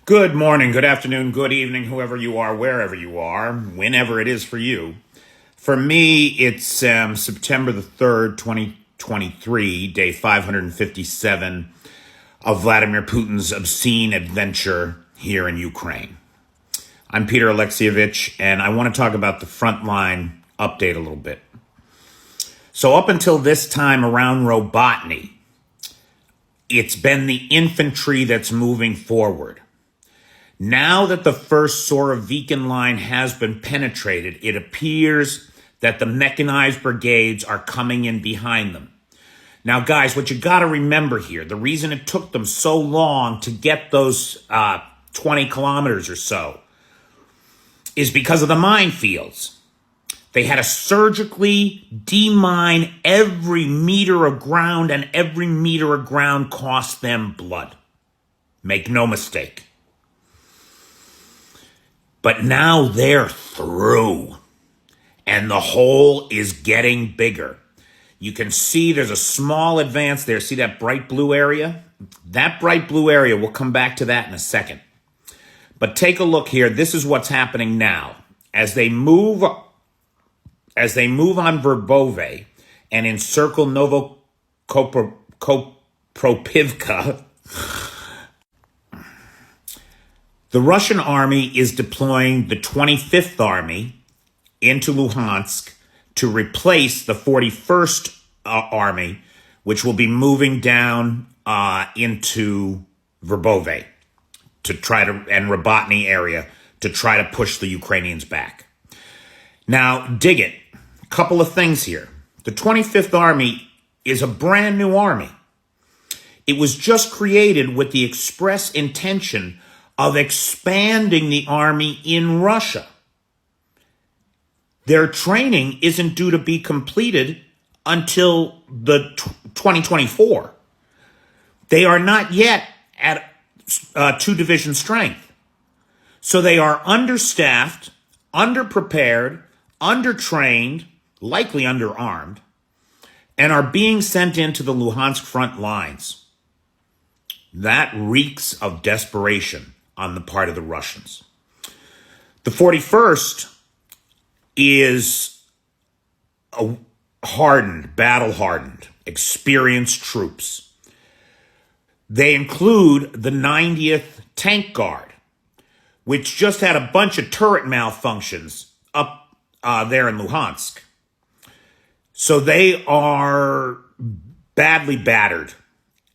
Good morning, good afternoon, good evening, whoever you are, wherever you are, whenever it is for you. For me, it's September the 3rd, 2023, day 557 of Vladimir Putin's obscene adventure here in Ukraine. I'm Peter Alexievich, and I want to talk about the Frontline update a little bit. So up until this time around Robotny, it's been the infantry that's moving forward. Now that the first Sorovikin line has been penetrated, it appears that the mechanized brigades are coming in behind them. Now, guys, what you got to remember here, the reason it took them so long to get those 20 kilometers or so is because of the minefields. They had to surgically demine every meter of ground, and every meter of ground cost them blood. Make no mistake. But now they're through, and the hole is getting bigger. You can see there's a small advance there. See that bright blue area? That bright blue area, we'll come back to that in a second. But take a look here. This is what's happening now. As they move on Verbove and encircle Novokopropivka, the Russian army is deploying the 25th Army into Luhansk to replace the 41st Army, which will be moving down into Verbove to try to, and Robotny area, to try to push the Ukrainians back. Now, dig it. A couple of things here. The 25th Army is a brand new army. It was just created with the express intention of expanding the army in Russia. Their training isn't due to be completed until the 2024. They are not yet at 2-division strength. So they are understaffed, underprepared, undertrained, likely underarmed, and are being sent into the Luhansk front lines. That reeks of desperation on the part of the Russians. The 41st is a battle-hardened, experienced troops. They include the 90th Tank Guard, which just had a bunch of turret malfunctions up there in Luhansk. So they are badly battered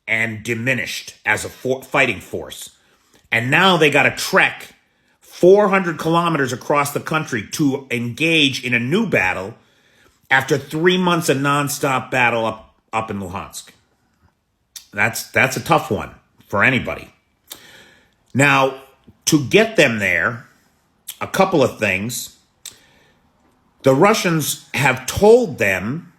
and diminished as a fighting force. And now they got to trek 400 kilometers across the country to engage in a new battle after 3 months of nonstop battle up in Luhansk. That's a tough one for anybody. Now, to get them there, a couple of things. The Russians have told them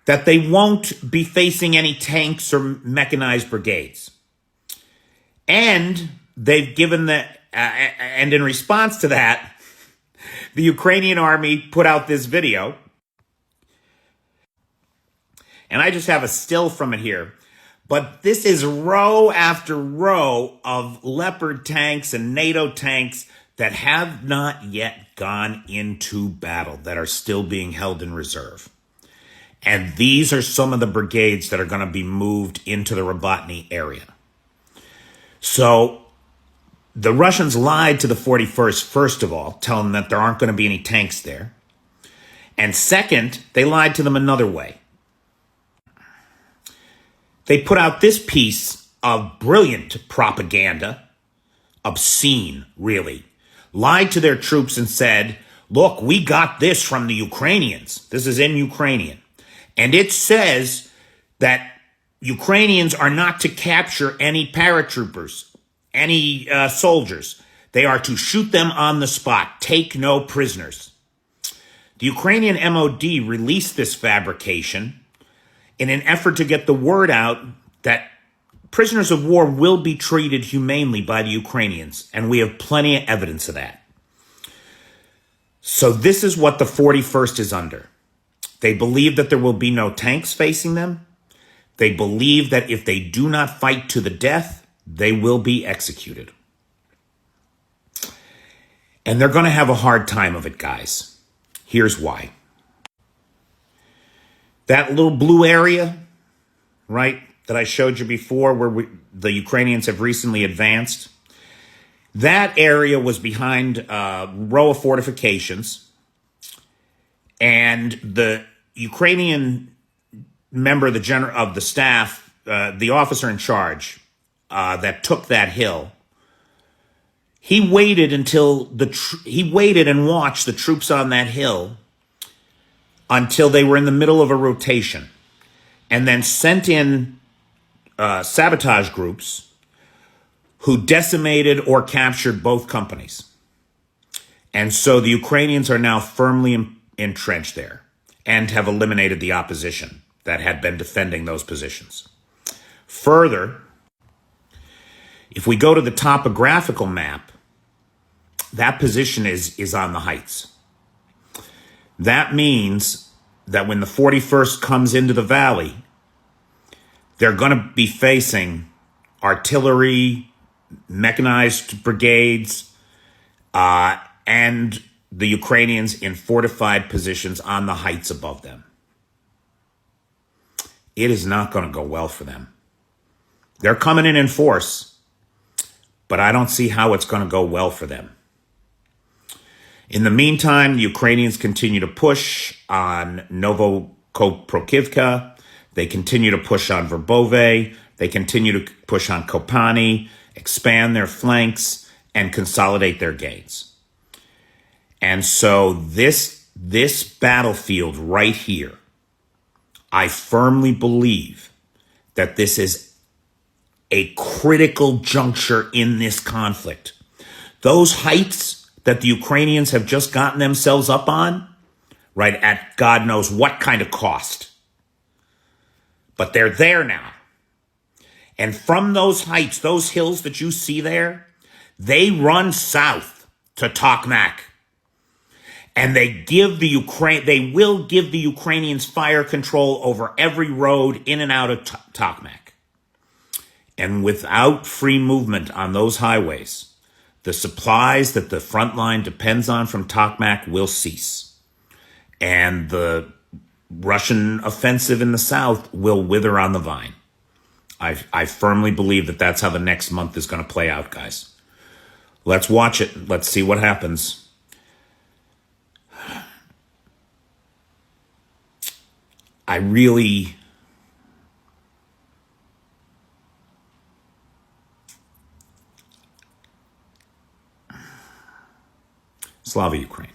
that they won't be facing any tanks or mechanized brigades. And they've given and in response to that, the Ukrainian army put out this video. And I just have a still from it here. But this is row after row of Leopard tanks and NATO tanks that have not yet gone into battle, that are still being held in reserve. And these are some of the brigades that are going to be moved into the Robotny area. So the Russians lied to the 41st, first of all, telling them that there aren't going to be any tanks there. And second, they lied to them another way. They put out this piece of brilliant propaganda, obscene, really. Lied to their troops and said, look, we got this from the Ukrainians. This is in Ukrainian. And it says that Ukrainians are not to capture any paratroopers, any soldiers. They are to shoot them on the spot. Take no prisoners. The Ukrainian MOD released this fabrication in an effort to get the word out that prisoners of war will be treated humanely by the Ukrainians, and we have plenty of evidence of that. So this is what the 41st is under. They believe that there will be no tanks facing them. They believe that if they do not fight to the death, they will be executed. And they're going to have a hard time of it, guys. Here's why. That little blue area, right, that I showed you before where the Ukrainians have recently advanced, that area was behind a row of fortifications. And the Ukrainian member of the staff, the officer in charge that took that hill, he waited and watched the troops on that hill until they were in the middle of a rotation, and then sent in sabotage groups who decimated or captured both companies. And so the Ukrainians are now firmly entrenched there and have eliminated the opposition that had been defending those positions. Further, if we go to the topographical map, that position is on the heights. That means that when the 41st comes into the valley, they're going to be facing artillery, mechanized brigades, and the Ukrainians in fortified positions on the heights above them. It is not going to go well for them. They're coming in force, but I don't see how it's going to go well for them. In the meantime, the Ukrainians continue to push on Novokoprokivka. They continue to push on Verbove. They continue to push on Kopani, expand their flanks, and consolidate their gains. And so this battlefield right here, I firmly believe that this is a critical juncture in this conflict. Those heights that the Ukrainians have just gotten themselves up on, right, at God knows what kind of cost. But they're there now. And from those heights, those hills that you see there, they run south to Tokmak. And they will give the Ukrainians fire control over every road in and out of Tokmak. And without free movement on those highways, the supplies that the front line depends on from Tokmak will cease. And the Russian offensive in the south will wither on the vine. I firmly believe that that's how the next month is going to play out, guys. Let's watch it. Let's see what happens. I really... Slava Ukraine.